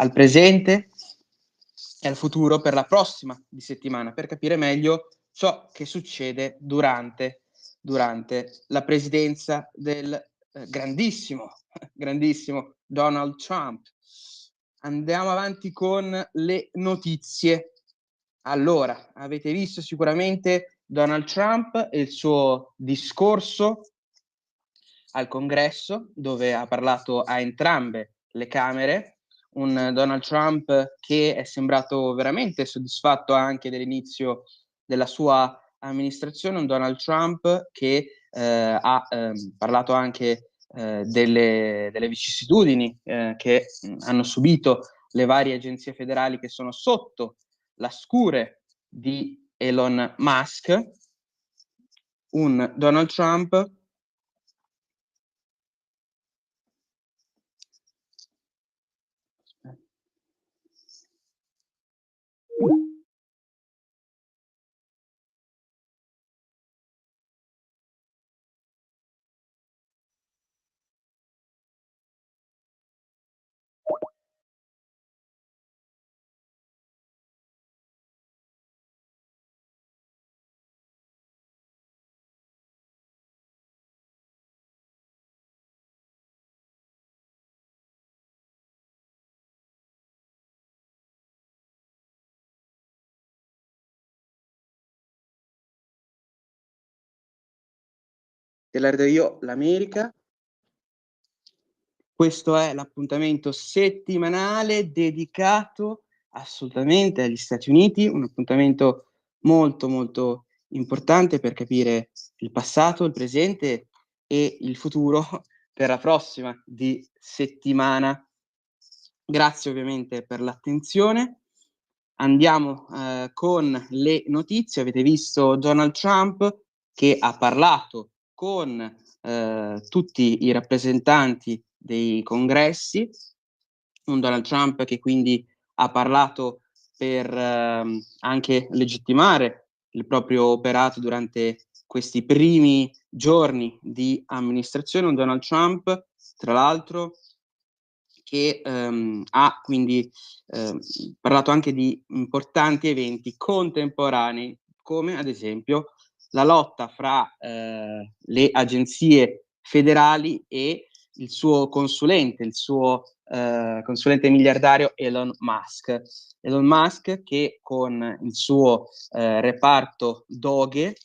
al presente e al futuro per la prossima di settimana, per capire meglio ciò che succede durante la presidenza del grandissimo grandissimo Donald Trump. Andiamo avanti con le notizie. Allora, avete visto sicuramente Donald Trump e il suo discorso al Congresso, dove ha parlato a entrambe le Camere, un Donald Trump che è sembrato veramente soddisfatto anche dell'inizio della sua amministrazione, un Donald Trump che ha parlato anche delle vicissitudini che hanno subito le varie agenzie federali che sono sotto la scure di Elon Musk, un Donald Trump te la rido io, l'America. Questo è l'appuntamento settimanale dedicato assolutamente agli Stati Uniti, un appuntamento molto molto importante per capire il passato, il presente e il futuro per la prossima di settimana. Grazie ovviamente per l'attenzione. Andiamo con le notizie. Avete visto Donald Trump che ha parlato con tutti i rappresentanti dei congressi, un Donald Trump che quindi ha parlato per anche legittimare il proprio operato durante questi primi giorni di amministrazione, un Donald Trump, tra l'altro, che ha quindi parlato anche di importanti eventi contemporanei, come ad esempio la lotta fra le agenzie federali e il suo consulente, consulente miliardario Elon Musk. Elon Musk che con il suo reparto Doge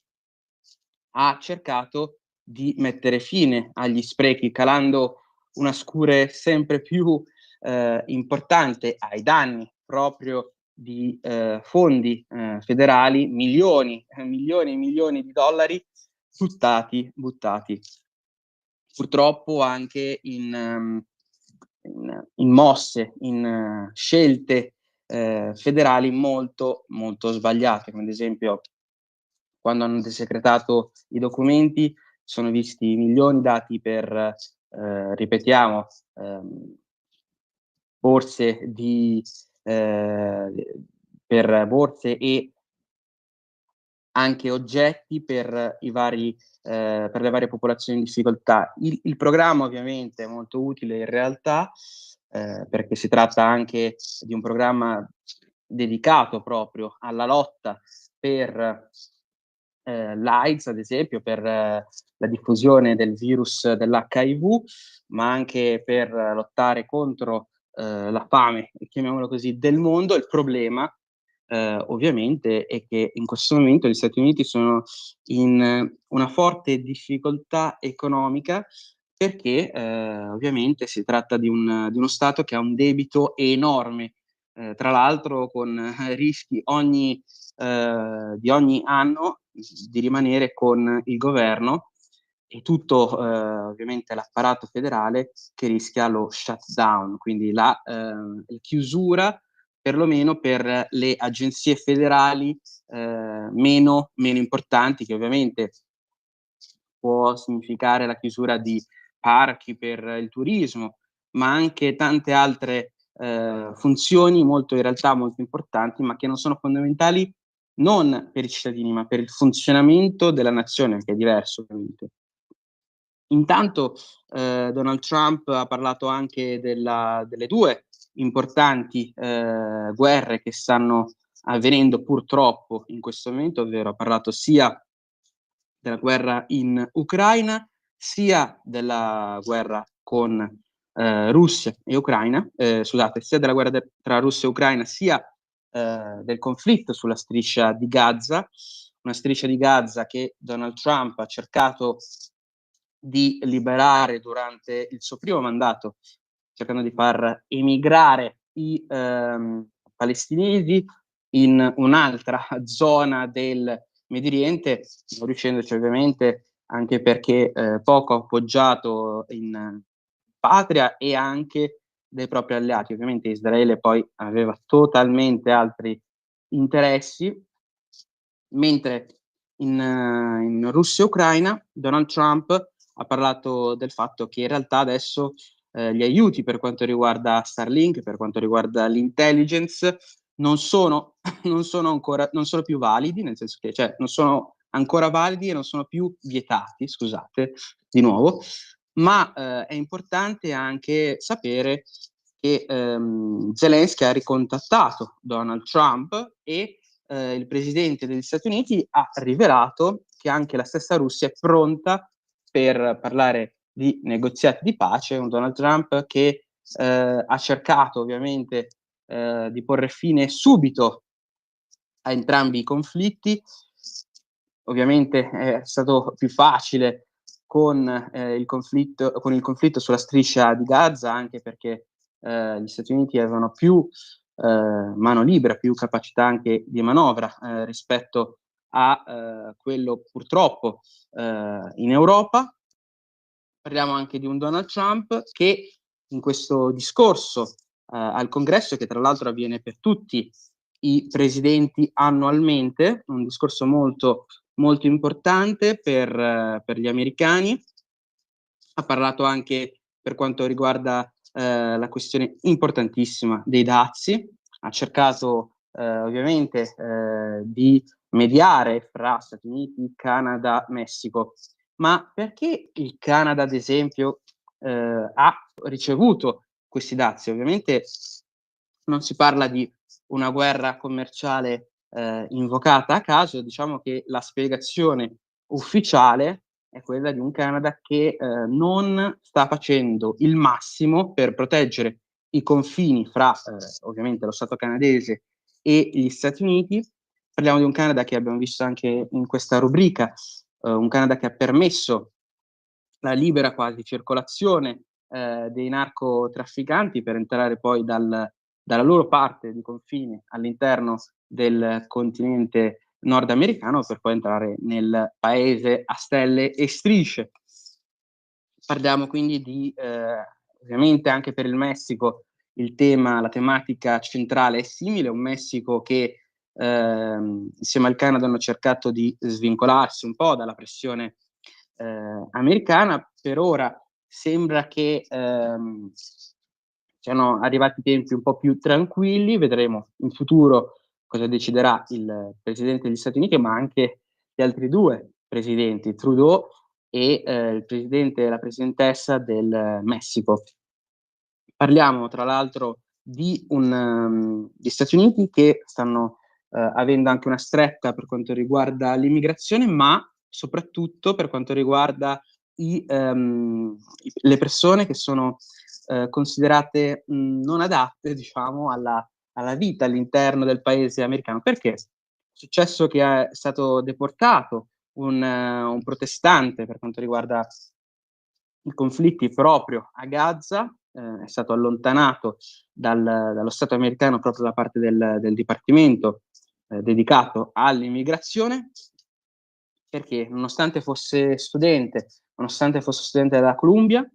ha cercato di mettere fine agli sprechi, calando una scure sempre più importante ai danni proprio di fondi federali, milioni e milioni di dollari buttati. Purtroppo anche in mosse, in scelte federali molto, molto sbagliate, come ad esempio quando hanno desecretato i documenti sono visti milioni dati per, ripetiamo, borse di per borse e anche oggetti per i vari per le varie popolazioni in difficoltà. Il programma ovviamente è molto utile in realtà, perché si tratta anche di un programma dedicato proprio alla lotta per l'AIDS, ad esempio, per la diffusione del virus dell'HIV, ma anche per lottare contro la fame, chiamiamolo così, del mondo. Il problema ovviamente è che in questo momento gli Stati Uniti sono in una forte difficoltà economica perché ovviamente si tratta di uno Stato che ha un debito enorme, tra l'altro con rischi di ogni anno di rimanere con il governo e tutto ovviamente l'apparato federale che rischia lo shutdown, quindi la chiusura perlomeno per le agenzie federali meno importanti, che ovviamente può significare la chiusura di parchi per il turismo, ma anche tante altre funzioni molto in realtà molto importanti, ma che non sono fondamentali non per i cittadini, ma per il funzionamento della nazione, che è diverso ovviamente. Intanto Donald Trump ha parlato anche delle 2 importanti guerre che stanno avvenendo purtroppo in questo momento, ovvero ha parlato sia della guerra in Ucraina, sia della guerra con Russia e Ucraina, scusate, sia della guerra tra Russia e Ucraina, sia del conflitto sulla striscia di Gaza, una striscia di Gaza che Donald Trump ha cercato di liberare durante il suo primo mandato, cercando di far emigrare i palestinesi in un'altra zona del Medio Oriente, non riuscendoci ovviamente anche perché poco appoggiato in patria e anche dai propri alleati. Ovviamente Israele poi aveva totalmente altri interessi, mentre in Russia e Ucraina Donald Trump ha parlato del fatto che in realtà adesso gli aiuti per quanto riguarda Starlink, per quanto riguarda l'intelligence, non sono, non sono più validi, nel senso che cioè, non sono ancora validi e non sono più vietati, scusate, di nuovo, ma è importante anche sapere che Zelensky ha ricontattato Donald Trump e il presidente degli Stati Uniti ha rivelato che anche la stessa Russia è pronta per parlare di negoziati di pace, un Donald Trump che ha cercato ovviamente di porre fine subito a entrambi i conflitti. Ovviamente è stato più facile con il conflitto sulla striscia di Gaza, anche perché gli Stati Uniti avevano più mano libera, più capacità anche di manovra rispetto a quello purtroppo in Europa. Parliamo anche di un Donald Trump che in questo discorso al Congresso, che tra l'altro avviene per tutti i presidenti annualmente, un discorso molto, molto importante per gli americani. Ha parlato anche per quanto riguarda la questione importantissima dei dazi, ha cercato ovviamente di mediare fra Stati Uniti, Canada, Messico. Ma perché il Canada, ad esempio, ha ricevuto questi dazi? Ovviamente non si parla di una guerra commerciale invocata a caso, diciamo che la spiegazione ufficiale è quella di un Canada che non sta facendo il massimo per proteggere i confini fra ovviamente lo Stato canadese e gli Stati Uniti. Parliamo di un Canada che abbiamo visto anche in questa rubrica, un Canada che ha permesso la libera quasi circolazione dei narcotrafficanti per entrare poi dalla loro parte di confine all'interno del continente nordamericano per poi entrare nel paese a stelle e strisce. Parliamo quindi di ovviamente anche per il Messico la tematica centrale è simile, un Messico che insieme al Canada hanno cercato di svincolarsi un po' dalla pressione americana. Per ora sembra che siano arrivati tempi un po' più tranquilli, vedremo in futuro cosa deciderà il presidente degli Stati Uniti, ma anche gli altri due presidenti, Trudeau e il presidente e la presidentessa del Messico. Parliamo tra l'altro di gli Stati Uniti che stanno avendo anche una stretta per quanto riguarda l'immigrazione, ma soprattutto per quanto riguarda le persone che sono considerate non adatte, diciamo, alla vita all'interno del paese americano. Perché? È successo che è stato deportato un protestante per quanto riguarda i conflitti proprio a Gaza, è stato allontanato dallo Stato americano proprio da parte del Dipartimento dedicato all'immigrazione, perché nonostante fosse studente della Columbia,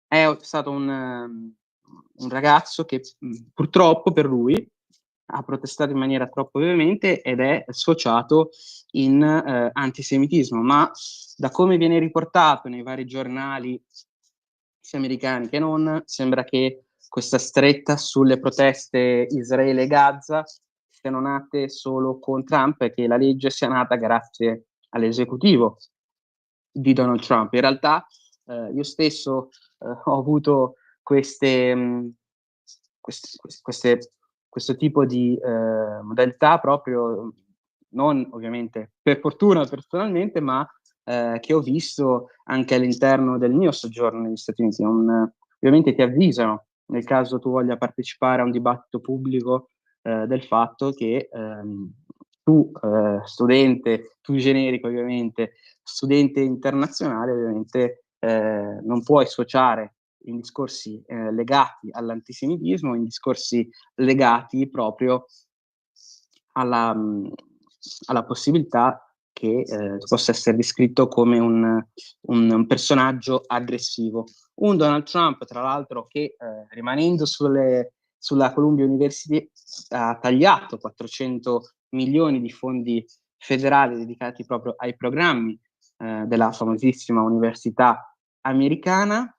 è stato un ragazzo che purtroppo per lui ha protestato in maniera troppo veemente ed è sfociato in antisemitismo, ma da come viene riportato nei vari giornali sia americani che non, sembra che questa stretta sulle proteste Israele-Gaza siano nate solo con Trump e che la legge sia nata grazie all'esecutivo di Donald Trump. In realtà io stesso ho avuto queste questo tipo di modalità proprio non ovviamente per fortuna personalmente, ma che ho visto anche all'interno del mio soggiorno negli Stati Uniti. Ovviamente ti avvisano nel caso tu voglia partecipare a un dibattito pubblico del fatto che tu studente, tu generico ovviamente, studente internazionale ovviamente non puoi sfociare in discorsi legati all'antisemitismo, in discorsi legati proprio alla, alla possibilità che possa essere descritto come un personaggio aggressivo. Un Donald Trump, tra l'altro, che rimanendo sulla Columbia University ha tagliato 400 milioni di fondi federali dedicati proprio ai programmi della famosissima università americana.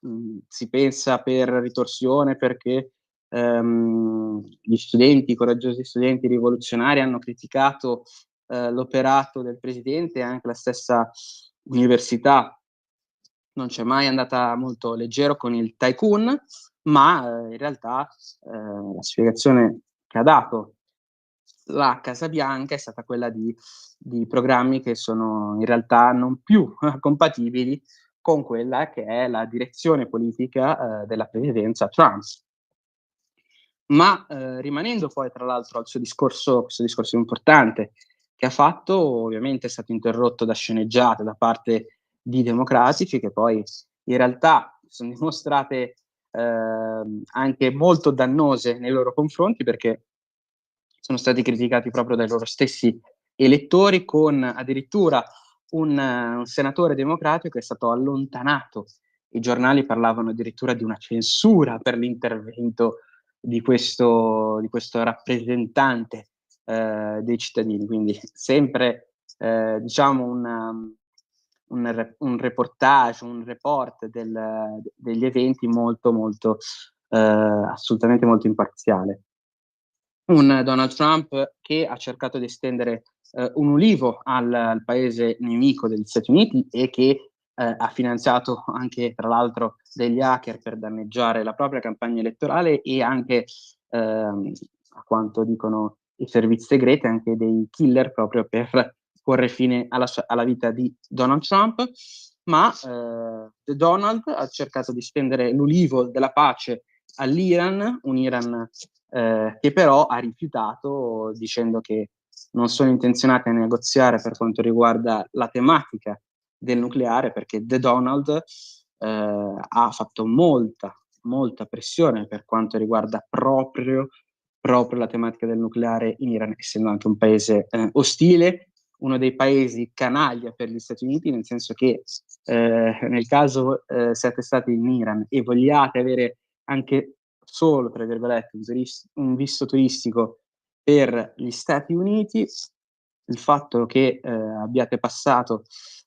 Si pensa per ritorsione perché gli studenti, i coraggiosi studenti rivoluzionari hanno criticato l'operato del presidente e anche la stessa università non c'è mai andata molto leggero con il tycoon, ma in realtà la spiegazione che ha dato la Casa Bianca è stata quella di programmi che sono in realtà non più compatibili con quella che è la direzione politica della presidenza Trump. Ma rimanendo poi tra l'altro al suo discorso, questo discorso importante che ha fatto, ovviamente è stato interrotto da sceneggiate da parte di democratici che poi in realtà sono dimostrate anche molto dannose nei loro confronti perché sono stati criticati proprio dai loro stessi elettori con addirittura un senatore democratico che è stato allontanato. I giornali parlavano addirittura di una censura per l'intervento di questo rappresentante dei cittadini. Quindi sempre diciamo un reportage, un report degli eventi molto, molto assolutamente molto imparziale. Un Donald Trump che ha cercato di estendere un ulivo al paese nemico degli Stati Uniti e che ha finanziato anche, tra l'altro, degli hacker per danneggiare la propria campagna elettorale e anche, a quanto dicono i servizi segreti, anche dei killer proprio per porre fine alla vita di Donald Trump. Ma The Donald ha cercato di stendere l'ulivo della pace all'Iran, un Iran che però ha rifiutato dicendo che non sono intenzionati a negoziare per quanto riguarda la tematica del nucleare perché The Donald ha fatto molta pressione per quanto riguarda proprio la tematica del nucleare in Iran, essendo anche un paese ostile, uno dei paesi canaglia per gli Stati Uniti, nel senso che nel caso siate stati in Iran e vogliate avere anche solo, tra virgolette, un visto turistico per gli Stati Uniti, il fatto che abbiate passato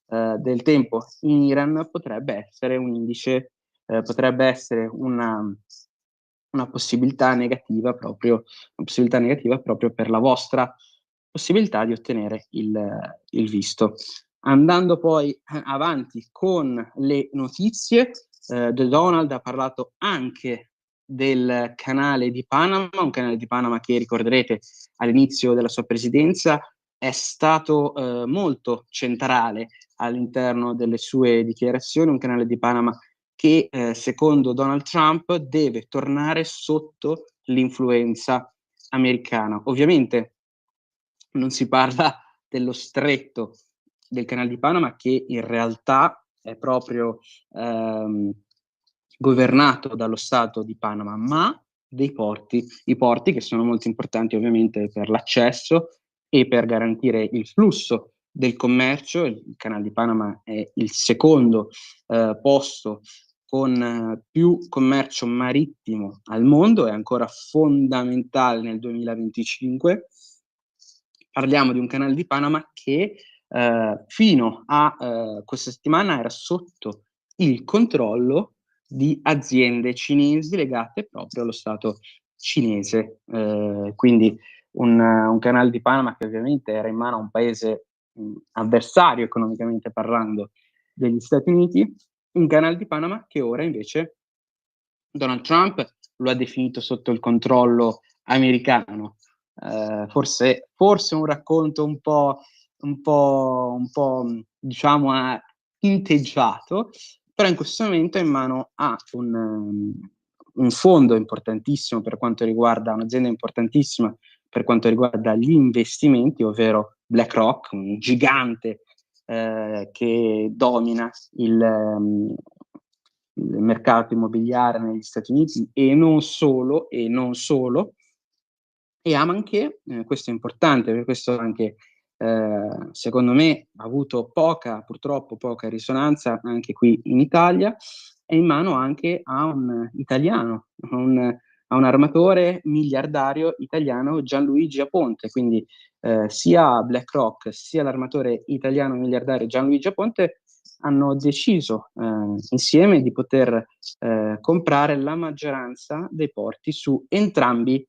del tempo in Iran potrebbe essere un indice, potrebbe essere una possibilità negativa proprio per la vostra possibilità di ottenere il visto. Andando poi avanti con le notizie, The Donald ha parlato anche del canale di Panama, un canale di Panama che ricorderete all'inizio della sua presidenza è stato molto centrale all'interno delle sue dichiarazioni, un canale di Panama che secondo Donald Trump deve tornare sotto l'influenza americana. Ovviamente non si parla dello stretto del Canale di Panama che in realtà è proprio governato dallo Stato di Panama, ma i porti che sono molto importanti ovviamente per l'accesso e per garantire il flusso del commercio. Il Canale di Panama è il secondo posto con più commercio marittimo al mondo, è ancora fondamentale nel 2025. Parliamo di un canale di Panama che fino a questa settimana era sotto il controllo di aziende cinesi legate proprio allo Stato cinese. Quindi un canale di Panama che ovviamente era in mano a un paese avversario economicamente parlando degli Stati Uniti, un canale di Panama che ora invece Donald Trump lo ha definito sotto il controllo americano. Forse un racconto un po', diciamo, tinteggiato, però in questo momento è in mano a un fondo importantissimo per quanto riguarda, un'azienda importantissima per quanto riguarda gli investimenti, ovvero BlackRock, un gigante che domina il mercato immobiliare negli Stati Uniti e non solo, e ha anche, questo è importante, perché questo anche, secondo me, ha avuto purtroppo poca risonanza anche qui in Italia, è in mano anche a un italiano, a un armatore miliardario italiano, Gianluigi Aponte. Quindi sia BlackRock sia l'armatore italiano miliardario Gianluigi Aponte hanno deciso insieme di poter comprare la maggioranza dei porti su entrambe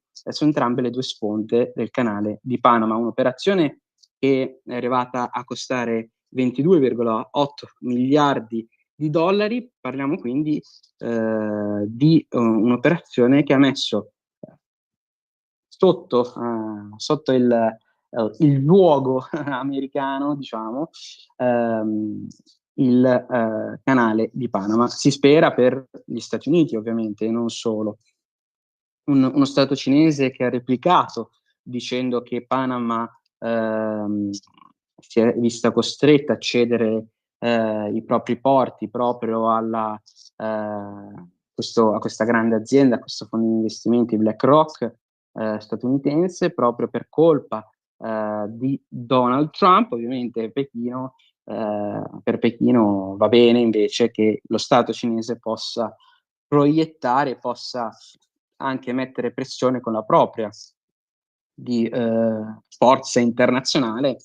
le due sponde del canale di Panama, un'operazione che è arrivata a costare 22,8 miliardi di dollari. Parliamo quindi di un'operazione che ha messo sotto il luogo americano, diciamo, il canale di Panama. Si spera per gli Stati Uniti, ovviamente, e non solo. Uno Stato cinese che ha replicato dicendo che Panama si è vista costretta a cedere i propri porti proprio a questa grande azienda, a questo fondo di investimenti BlackRock statunitense, proprio per colpa di Donald Trump. Ovviamente per Pechino va bene invece che lo Stato cinese possa proiettare, possa anche mettere pressione con la propria di forza internazionale,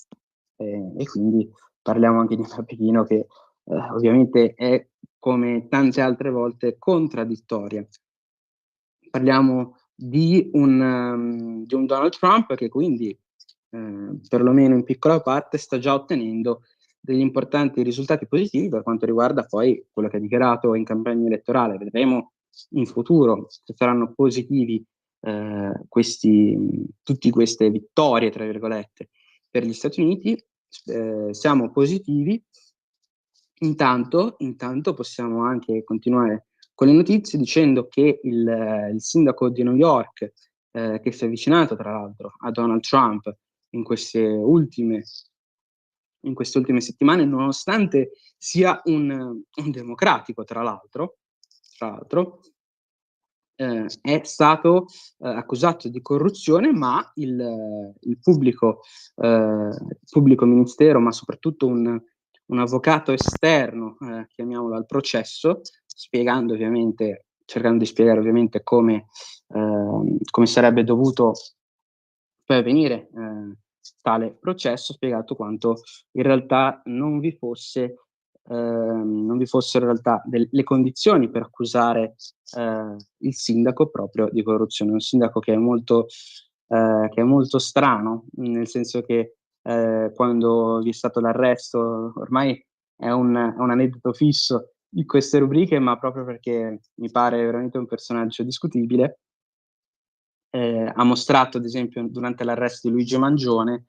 e quindi parliamo anche di un Pechino che ovviamente è, come tante altre volte, contraddittoria. Parliamo di un Donald Trump che quindi, perlomeno in piccola parte, sta già ottenendo degli importanti risultati positivi per quanto riguarda poi quello che ha dichiarato in campagna elettorale. Vedremo in futuro se saranno positivi tutte queste vittorie, tra virgolette, per gli Stati Uniti. Siamo positivi. Intanto possiamo anche continuare con le notizie dicendo che il sindaco di New York, che si è avvicinato tra l'altro a Donald Trump in queste ultime settimane, nonostante sia un democratico, tra l'altro, è stato accusato di corruzione, ma il pubblico ministero, ma soprattutto un avvocato esterno, chiamiamolo, al processo, cercando di spiegare ovviamente come sarebbe dovuto poi avvenire tale processo, ha spiegato quanto in realtà non vi fossero in realtà le condizioni per accusare il sindaco proprio di corruzione. Un sindaco che è molto strano, nel senso che quando vi è stato l'arresto, ormai è un aneddoto fisso di queste rubriche, ma proprio perché mi pare veramente un personaggio discutibile. Ha mostrato, ad esempio, durante l'arresto di Luigi Mangione,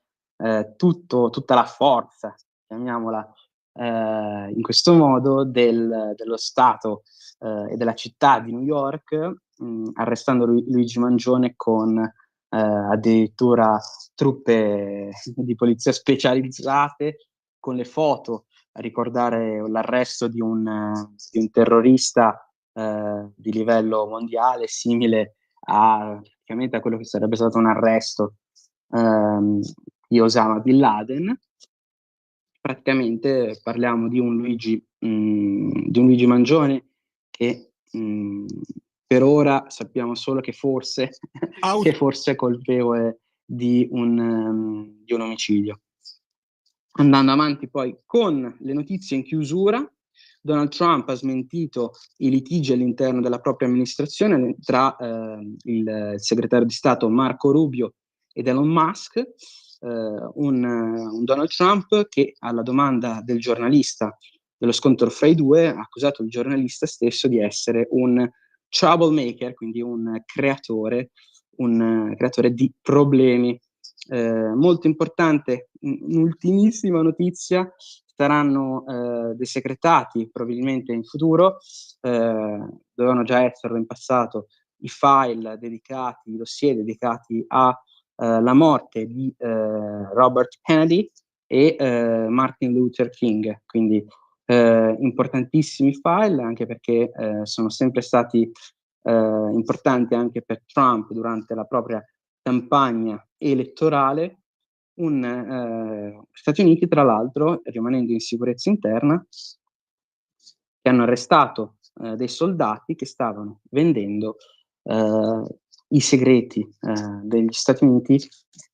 tutta la forza, chiamiamola in questo modo, dello Stato e della città di New York, arrestando Luigi Mangione con addirittura truppe di polizia specializzate, con le foto a ricordare l'arresto di un terrorista di livello mondiale, simile praticamente a quello che sarebbe stato un arresto di Osama Bin Laden. Praticamente parliamo di un Luigi Mangione che per ora sappiamo solo che forse è colpevole di un omicidio. Andando avanti poi con le notizie in chiusura, Donald Trump ha smentito i litigi all'interno della propria amministrazione tra il segretario di Stato Marco Rubio ed Elon Musk, un Donald Trump che alla domanda del giornalista dello scontro fra i due ha accusato il giornalista stesso di essere un troublemaker, quindi un creatore di problemi. Molto importante, un'ultimissima notizia: saranno desecretati probabilmente in futuro, dovevano già esserlo in passato, i file dedicati, i dossier dedicati a la morte di Robert Kennedy e Martin Luther King, quindi importantissimi file, anche perché sono sempre stati importanti anche per Trump durante la propria campagna elettorale. Stati Uniti, tra l'altro, rimanendo in sicurezza interna, che hanno arrestato dei soldati che stavano vendendo i segreti degli Stati Uniti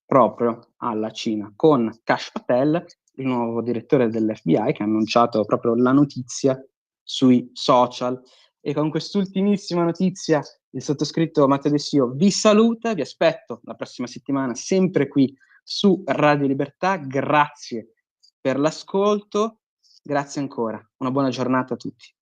proprio alla Cina, con Kash Patel, il nuovo direttore dell'FBI, che ha annunciato proprio la notizia sui social. E con quest'ultimissima notizia il sottoscritto Matteo De Sio vi saluta, vi aspetto la prossima settimana sempre qui su Radio Libertà. Grazie per l'ascolto, grazie ancora, una buona giornata a tutti.